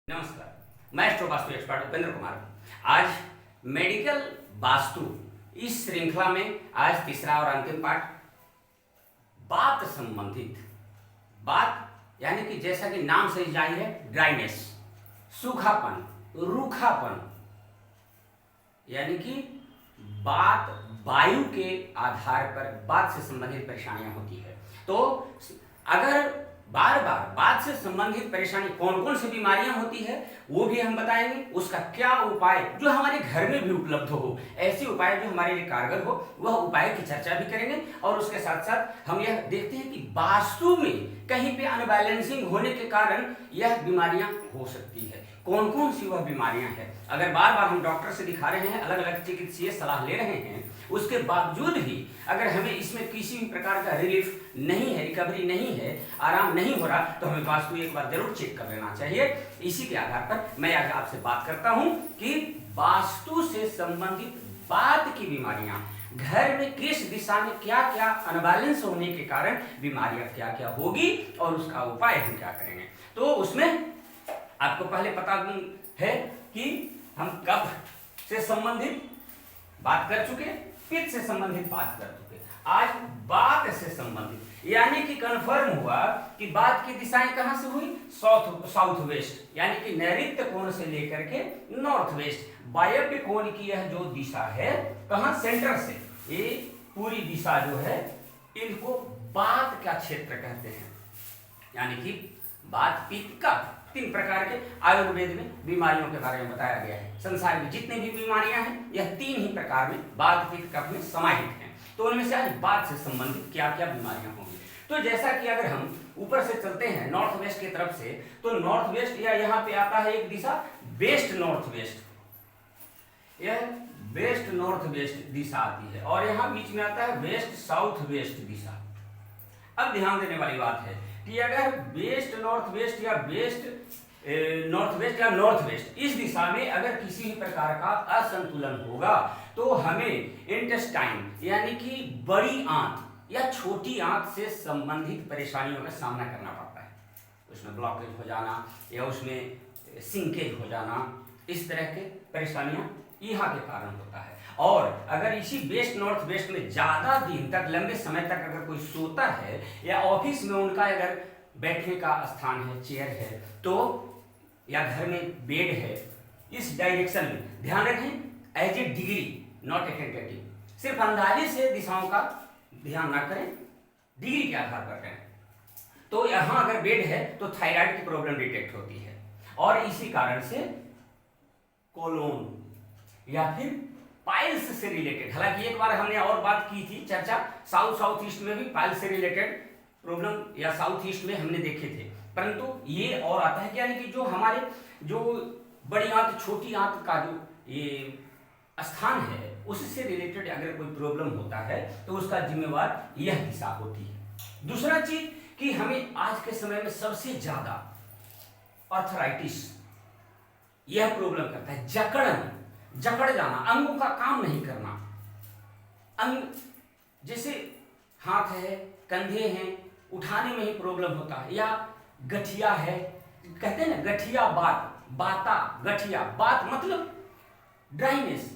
नमस्कार, मैं astro vastu expert Upendra Kumar. आज मेडिकल वास्तु इस श्रृंखला में आज तीसरा और अंतिम पाठ बात संबंधित। बात यानी कि जैसा कि नाम से जानी है, ड्राइनेस, सूखापन, रूखापन, यानी कि बात वायु के आधार पर बात से संबंधित परेशानियां होती है। तो अगर बार बार बात से संबंधित परेशानी कौन कौन सी बीमारियां होती है वो भी हम बताएंगे। उसका क्या उपाय जो हमारे घर में भी उपलब्ध हो, ऐसे उपाय जो हमारे लिए कारगर हो, वह उपाय की चर्चा भी करेंगे। और उसके साथ साथ हम यह देखते हैं कि वास्तु में कहीं पे अनबैलेंसिंग होने के कारण यह बीमारियां हो सकती है। कौन कौन सी वह बीमारियां हैं। अगर बार बार हम डॉक्टर से दिखा रहे हैं, अलग अलग चिकित्सीय सलाह ले रहे हैं, उसके बावजूद भी अगर हमें इसमें किसी भी प्रकार का रिलीफ नहीं है, रिकवरी नहीं है, आराम नहीं हो रहा, तो हमें वास्तु एक बार जरूर चेक कर लेना चाहिए। इसी के आधार पर मैं आज आपसे बात करता हूं कि वास्तु से संबंधित बात की बीमारियां घर में किस दिशा में क्या क्या अनबैलेंस होने के कारण बीमारियां क्या क्या होगी और उसका उपाय हम क्या करेंगे। तो उसमें आपको पहले पता है कि हम कफ से संबंधित बात कर चुके, पित्त से संबंधित बात कर चुके। आज बात से संबंधित यानी कि कंफर्म हुआ कि बात की दिशाएं कहां से हुई, साउथ वेस्ट, यानी कि नैऋत्य कोण से लेकर के नॉर्थ वेस्ट, वायव्य कोण की यह जो दिशा है, कहां, सेंटर से, ये पूरी दिशा जो है, इनको बात का क्षेत्र कहते हैं। यानी कि बात, पित्त, कफ, तीन प्रकार के आयुर्वेद में बीमारियों के बारे में बताया गया है। संसार में जितनी भी बीमारियां हैं, यह तीन ही प्रकार में बात, पित्त, कफ में समाहित हैं। तो उनमें से आज बात से संबंधित क्या क्या बीमारियां होंगी। तो जैसा कि अगर हम ऊपर से चलते हैं नॉर्थ वेस्ट की तरफ से, तो नॉर्थ वेस्ट या यहाँ पे आता है एक दिशा वेस्ट नॉर्थ वेस्ट, यह वेस्ट नॉर्थ वेस्ट दिशा आती है, और यहाँ बीच में आता है वेस्ट साउथ वेस्ट दिशा। अब ध्यान देने वाली बात है कि अगर वेस्ट नॉर्थ वेस्ट या वेस्ट नॉर्थ वेस्ट या नॉर्थ वेस्ट इस दिशा में अगर किसी भी प्रकार का असंतुलन होगा, तो हमें इंटेस्टाइन यानी कि बड़ी आंत या छोटी आंत से संबंधित परेशानियों का सामना करना पड़ता है। उसमें ब्लॉकेज हो जाना या उसमें सिंकेज हो जाना, इस तरह के परेशानियां यहाँ के कारण होता है। और अगर इसी वेस्ट नॉर्थ वेस्ट में ज्यादा दिन तक, लंबे समय तक अगर कोई सोता है या ऑफिस में उनका अगर बैठने का स्थान है, चेयर है, तो या घर में बेड है, इस डायरेक्शन में ध्यान रखें, as a degree not a tentative, सिर्फ अंदाजे से दिशाओं का ध्यान ना करें, डिग्री के आधार पर करें। तो यहां अगर बेड है तो थायराइड की प्रॉब्लम डिटेक्ट होती है, और इसी कारण से कोलोन या फिर पाइल्स से रिलेटेड, हालांकि एक बार हमने और बात की थी चर्चा, साउथ ईस्ट में भी पाइल्स से रिलेटेड प्रॉब्लम या साउथ ईस्ट में हमने देखे थे, परंतु ये और आता है कि यानी कि जो हमारे जो बड़ी आंत छोटी आंत का जो ये स्थान है, उससे रिलेटेड अगर कोई प्रॉब्लम होता है तो उसका जिम्मेवार यह दिशा होती है। दूसरा चीज कि हमें आज के समय में सबसे ज्यादा आर्थराइटिस यह प्रॉब्लम करता है, जकड़ जाना, अंगों का काम नहीं करना, अंग जैसे हाथ है, कंधे हैं, उठाने में ही प्रॉब्लम होता है, या गठिया है, कहते हैं ना गठिया बात, बाता गठिया बात मतलब ड्राइनेस,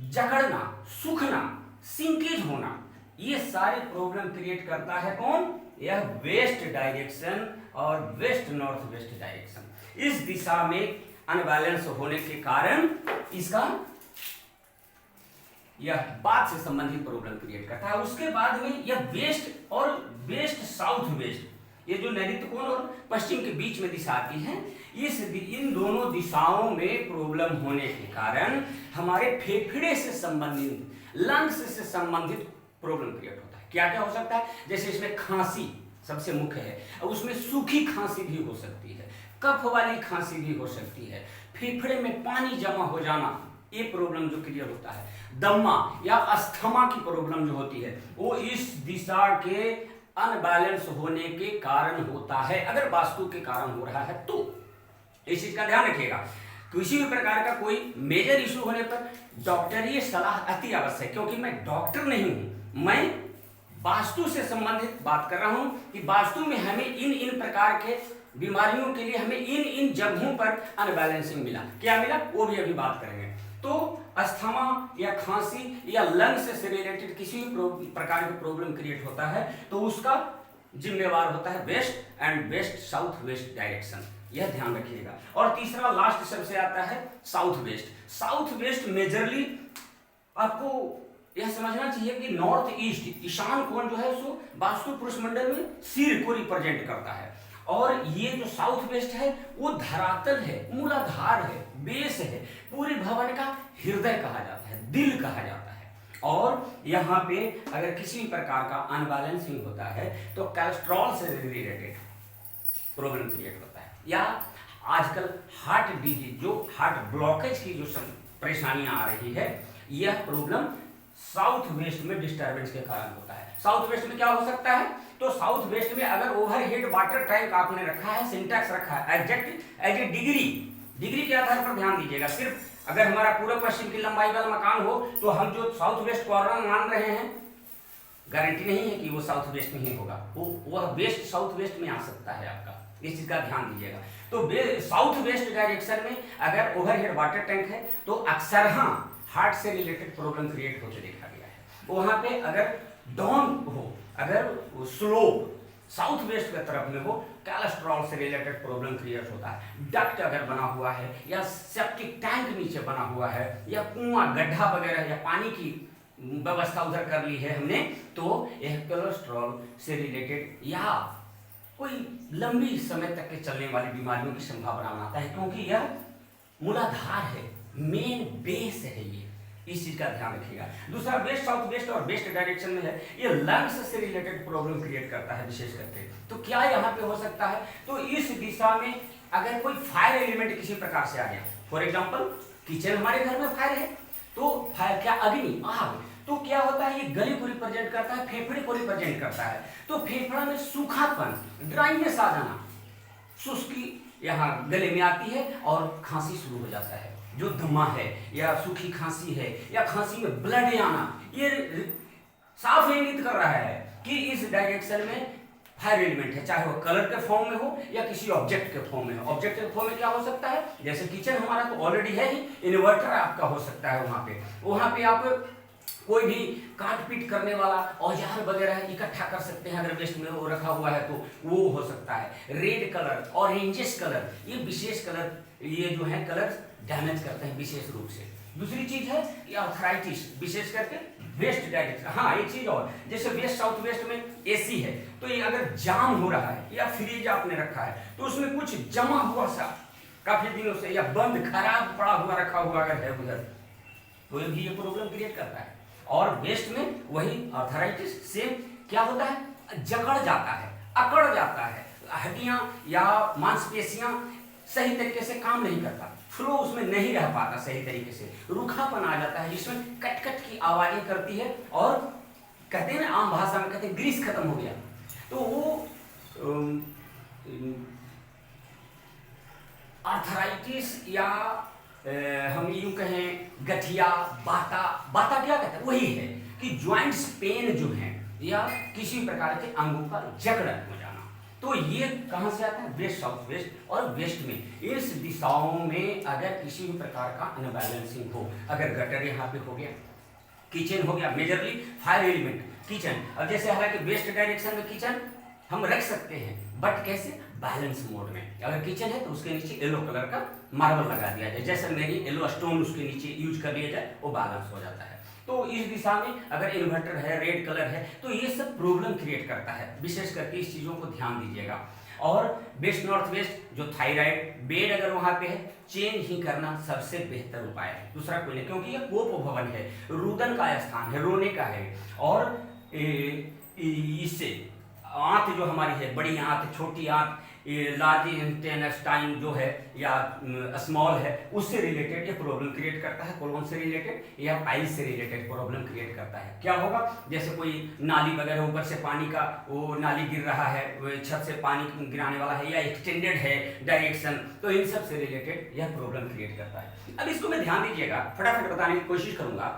जकड़ना, सूखना, सिंकेज होना, ये सारे प्रॉब्लम क्रिएट करता है कौन, यह वेस्ट डायरेक्शन और वेस्ट नॉर्थ वेस्ट डायरेक्शन। इस दिशा में अनबैलेंस होने के कारण इसका यह बात से संबंधित प्रॉब्लम क्रिएट करता है। उसके बाद में यह वेस्ट और वेस्ट साउथ वेस्ट, ये जो नैऋत्य कोण और पश्चिम के बीच में दिशा आती है, इन दोनों दिशाओं में प्रॉब्लम होने के कारण हमारे फेफड़े से संबंधित, लंग्स से संबंधित प्रॉब्लम क्रिएट होता है। क्या क्या हो सकता है, जैसे इसमें खांसी सबसे मुख्य है, उसमें सूखी खांसी भी हो सकती है, कफ वाली खांसी भी हो सकती है, फेफड़े में पानी जमा हो जाना, ये प्रॉब्लम जो क्लियर होता है, दम्मा या अस्थमा की प्रॉब्लम जो होती है, वो इस दिशा के अनबैलेंस होने के कारण होता है। अगर वास्तु के कारण हो रहा है तो इस चीज का ध्यान रखिएगा। किसी भी प्रकार का कोई मेजर इशू होने पर डॉक्टरी सलाह अति आवश्यक है, क्योंकि मैं डॉक्टर नहीं हूं, मैं वास्तु से संबंधित बात कर रहा हूं कि वास्तु में हमें इन प्रकार के बीमारियों के लिए हमें इन इन जगहों पर अनबैलेंसिंग मिला, क्या मिला वो भी अभी बात करेंगे। तो अस्थमा या खांसी या लंग्स से रिलेटेड किसी भी प्रकार की प्रॉब्लम क्रिएट होता है तो उसका जिम्मेवार होता है west and west south west direction, यह ध्यान रखिएगा। और तीसरा लास्ट सबसे आता है south west. South west majorly आपको यह समझना चाहिए कि नॉर्थ ईस्ट ईशान कोण जो है उसको वास्तु पुरुष मंडल में सिर को रिप्रेजेंट करता है, और ये जो साउथ वेस्ट है वो धरातल है, मूलाधार है, बेस है, पूरे भवन का हृदय कहा जाता है, दिल कहा जाता है। और यहाँ पे अगर किसी भी प्रकार का अनबैलेंसिंग होता है तो कोलेस्ट्रॉल से रिलेटेड प्रॉब्लम क्रिएट होता है, या आजकल हार्ट डिजीज जो हार्ट ब्लॉकेज की जो परेशानियां आ रही है, यह प्रॉब्लम साउथ वेस्ट में डिस्टर्बेंस के कारण होता है। साउथ वेस्ट में क्या हो सकता है, तो साउथ वेस्ट में अगर ओवरहेड वाटर टैंक आपने रखा है, सिंटैक्स रखा है एग्जैक्ट एज ए डिग्री के आधार पर ध्यान दीजिएगा। सिर्फ अगर हमारा पूर्व पश्चिम की लंबाई वाला मकान हो तो हम जो साउथ वेस्ट कॉर्नर मान रहे हैं, गारंटी नहीं है कि वो साउथ वेस्ट में ही होगा, वह वेस्ट साउथ वेस्ट में आ सकता है आपका, इस चीज का ध्यान दीजिएगा। तो साउथ वेस्ट डायरेक्शन में अगर ओवरहेड वाटर टैंक है तो अक्सर हार्ट से रिलेटेड प्रॉब्लम क्रिएट होते देखा गया है। वहां पे अगर डाउन हो, अगर स्लोप साउथ वेस्ट की तरफ में हो, कोलेस्ट्रॉल से रिलेटेड प्रॉब्लम क्रिएट होता है। डक्ट अगर बना हुआ है या सेप्टिक टैंक नीचे बना हुआ है या कुआं गड्ढा वगैरह या पानी की व्यवस्था उधर कर ली है हमने, तो यह कोलेस्ट्रॉल से रिलेटेड या कोई लंबी समय तक के चलने वाली बीमारियों की संभावना बनाता है, क्योंकि यह मूलाधार है, मेन बेस है ये, इस चीज का ध्यान रखिएगा। दूसरा वेस्ट साउथ वेस्ट और वेस्ट डायरेक्शन में है, ये लंग्स से रिलेटेड प्रॉब्लम क्रिएट करता है विशेष करके। तो क्या यहाँ पे हो सकता है, तो इस दिशा में अगर कोई फायर एलिमेंट किसी प्रकार से आ गया, फॉर एग्जाम्पल किचन हमारे घर में फायर है, तो फायर क्या अग्नि आग, तो क्या होता है ये गले को रिप्रेजेंट करता है, फेफड़े को रिप्रेजेंट करता है। तो फेफड़ा में सूखापन, ड्राइनेस आ जाना, सुस्ती यहाँ गले में आती है और खांसी शुरू हो जाता है। जो दमा है या सूखी खांसी है या खांसी में ब्लड आना, ये साफ इंगित कर रहा है कि इस डायरेक्शन में फायर एलिमेंट है, चाहे वो कलर के फॉर्म में हो या किसी ऑब्जेक्ट के फॉर्म में हो। ऑब्जेक्ट के फॉर्म में क्या हो सकता है, जैसे किचन हमारा तो ऑलरेडी है ही, इन्वर्टर आपका हो सकता है, वहां पे आप कोई भी काट पीट करने वाला औजार वगैरह इकट्ठा कर सकते हैं, अगर वेस्ट में वो रखा हुआ है तो वो हो सकता है। रेड कलर, ऑरेंजिश कलर, ये विशेष कलर, ये जो है कलर डैमेज करते हैं विशेष रूप से। दूसरी चीज है ये आर्थराइटिस, विशेष करके वेस्ट डायरेक्शन। हाँ, एक चीज और, जैसे वेस्ट साउथ वेस्ट में एसी है, तो ये अगर जाम हो रहा है या फ्रिज आपने रखा है तो उसमें कुछ जमा हुआ सा काफी दिनों से या बंद खराब पड़ा हुआ रखा हुआ अगर है उधर, तो ये प्रॉब्लम क्रिएट करता है। और वेस्ट में वही आर्थराइटिस सेम क्या होता है, जकड़ जाता है, अकड़ जाता है, हड्डियां या मांसपेशियां सही तरीके से काम नहीं करता, फ्लो उसमें नहीं रह पाता सही तरीके से, रूखापन आ जाता है जिसमें कट कट की आवाजें करती है, और कहते हैं ना आम भाषा में कहते हैं ग्रीस खत्म हो गया। तो वो आर्थराइटिस या हम यूं कहें गठिया, बाता क्या कहते हैं, वही है कि ज्वाइंट्स पेन जो है या किसी प्रकार के अंगों का जकड़न हो जाना। तो ये कहां से आता है, वेस्ट साउथ वेस्ट और वेस्ट में। इस दिशाओं में अगर किसी भी प्रकार का अनबैलेंसिंग हो, अगर गटर यहाँ पे हो गया, किचन हो गया, मेजरली फायर एलिमेंट किचन। अब जैसे हालांकि वेस्ट डायरेक्शन में किचन हम रख सकते हैं, बट कैसे, बैलेंस मोड में। अगर किचन है तो उसके नीचे येलो कलर का मार्बल लगा दिया जाए, जैसे मेरी येलो स्टोन उसके नीचे यूज कर लिया जाए, वो बैलेंस हो जाता है। तो इस दिशा में अगर इन्वर्टर है, रेड कलर है, तो ये सब प्रॉब्लम क्रिएट करता है। विशेष करके इस चीजों को ध्यान दीजिएगा। और वेस्ट नॉर्थ वेस्ट जो थायराइड बेड अगर वहां पे है, चेंज ही करना सबसे बेहतर उपाय है, दूसरा कोई नहीं, क्योंकि ये कोप भवन है, रुदन का स्थान है, रोने का है। और इससे आंत जो हमारी है, बड़ी आंत, छोटी आंत, लार्ज इंटेस्टाइन जो है या स्मॉल है, उससे रिलेटेड ये प्रॉब्लम क्रिएट करता है। कोलोन से रिलेटेड या पाइल्स से रिलेटेड प्रॉब्लम क्रिएट करता है। क्या होगा, जैसे कोई नाली वगैरह ऊपर से पानी का वो नाली गिर रहा है, छत से पानी गिराने वाला है या एक्सटेंडेड है डायरेक्शन, तो इन सब से रिलेटेड यह प्रॉब्लम क्रिएट करता है। अब इसको मैं ध्यान दीजिएगा, फटाफट बताने की कोशिश करूंगा।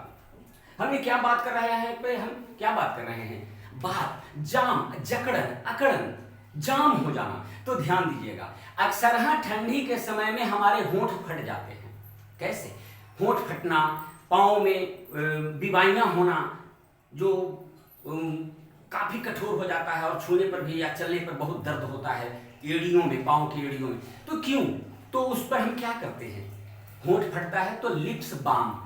हमने क्या बात कर रहे हैं, हम क्या बात कर रहे हैं, बात, जाम, जकड़न, अकड़न, जाम हो जाना। तो ध्यान दीजिएगा, अक्सर ठंडी के समय में हमारे होंठ फट जाते हैं। कैसे? होंठ फटना, पाँव में बीमारियां होना, जो काफी कठोर हो जाता है और छूने पर भी या चलने पर बहुत दर्द होता है एड़ियों में, पाँव की एड़ियों में। तो क्यों? तो उस पर हम क्या करते हैं, होंठ फटता है तो लिप्स बाम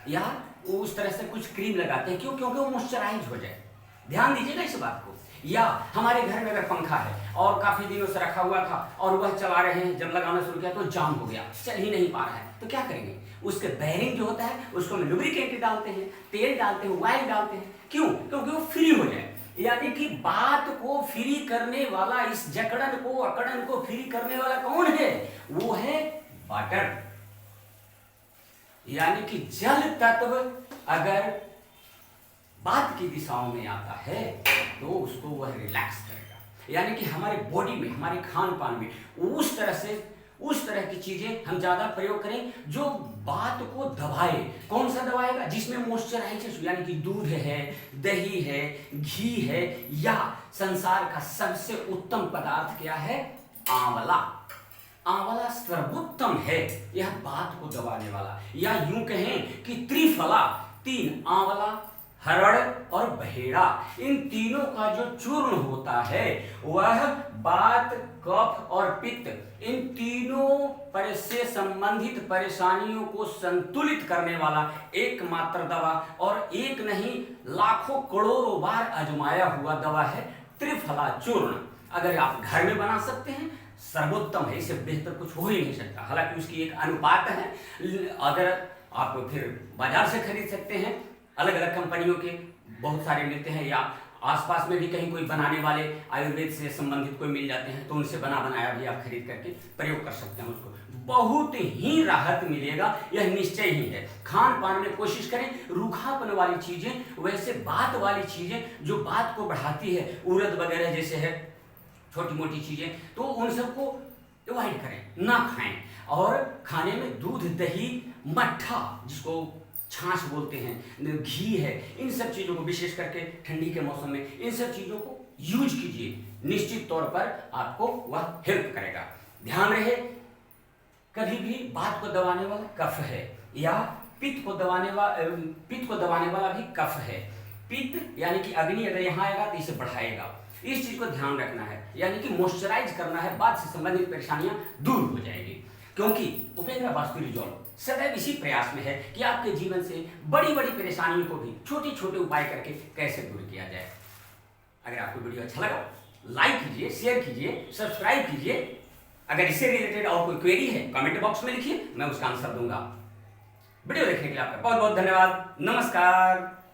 या उस तरह से कुछ क्रीम लगाते हैं। क्यों? क्योंकि वो मॉइस्चराइज हो जाए। ध्यान दीजिएगा इस बात को। या हमारे घर में अगर पंखा है और काफी दिनों से रखा हुआ था और वह चला रहे हैं, जब लगाना शुरू किया तो जाम हो गया, चल ही नहीं पा रहा है, तो क्या करेंगे? उसके बेयरिंग जो होता है उसको हम लुब्रिकेंट डालते हैं, तेल डालते हैं, ऑयल डालते हैं। क्यों? क्योंकि वो फ्री हो जाए। यानी कि बात को फ्री करने वाला, इस जकड़न को, अकड़न को फ्री करने वाला कौन है? वो है वाटर। यानी कि जल तत्व अगर बात की दिशाओं में आता है तो उसको वह रिलैक्स करेगा। यानी कि हमारे बॉडी में, हमारे खान पान में उस तरह की चीजें हम ज्यादा प्रयोग करें जो बात को दबाए। कौन सा दबाएगा? जिसमें मॉइस्चराइजेशन, यानी कि दूध है, दही है, घी है, या संसार का सबसे उत्तम पदार्थ क्या है? आंवला। आंवला सर्वोत्तम है यह बात को दबाने वाला। या यूं कहें कि त्रिफला, तीन, आंवला, हरड़ और बहेड़ा, इन तीनों का जो चूर्ण होता है वह बात, कफ और पित्त, इन तीनों से संबंधित परेशानियों को संतुलित करने वाला एकमात्र दवा, और एक नहीं लाखों करोड़ों बार आजमाया हुआ दवा है त्रिफला चूर्ण। अगर आप घर में बना सकते हैं सर्वोत्तम है, इससे बेहतर कुछ हो ही नहीं सकता। हालांकि उसकी एक अनुपात है, अगर आप फिर बाजार से खरीद सकते हैं, अलग अलग कंपनियों के बहुत सारे मिलते हैं, या आसपास में भी कहीं कोई बनाने वाले आयुर्वेद से संबंधित कोई मिल जाते हैं तो उनसे बना बनाया भी आप खरीद करके प्रयोग कर सकते हैं। उसको बहुत ही राहत मिलेगा, यह निश्चय ही है। खान पान में कोशिश करें रूखापन वाली चीजें, वैसे बात वाली चीजें जो बात को बढ़ाती है, उड़द वगैरह जैसे है छोटी मोटी चीजें, तो उन सबको अवॉइड करें, ना खाएं। और खाने में दूध, दही, मट्ठा जिसको छाछ बोलते हैं, घी है, इन सब चीजों को विशेष करके ठंडी के मौसम में इन सब चीजों को यूज कीजिए। निश्चित तौर पर आपको वह हेल्प करेगा। ध्यान रहे, कभी भी बात को दबाने वाला कफ है, या पित्त को दबाने वाला भी कफ है। पित्त यानी कि अग्नि अगर यहाँ आएगा तो इसे बढ़ाएगा, इस चीज को ध्यान रखना है। यानी कि मॉइस्चराइज करना है, बात से संबंधित परेशानियां दूर हो जाएगी। क्योंकि उपेंद्र वास्तु रिजॉल्व सदैव इसी प्रयास में है कि आपके जीवन से बड़ी बड़ी परेशानियों को भी छोटे छोटे उपाय करके कैसे दूर किया जाए। अगर आपको वीडियो अच्छा लगा लाइक कीजिए, शेयर कीजिए, सब्सक्राइब कीजिए। अगर इससे रिलेटेड और कोई क्वेरी है कमेंट बॉक्स में लिखिए, मैं उसका आंसर दूंगा। वीडियो देखने के लिए आपका बहुत बहुत धन्यवाद। नमस्कार।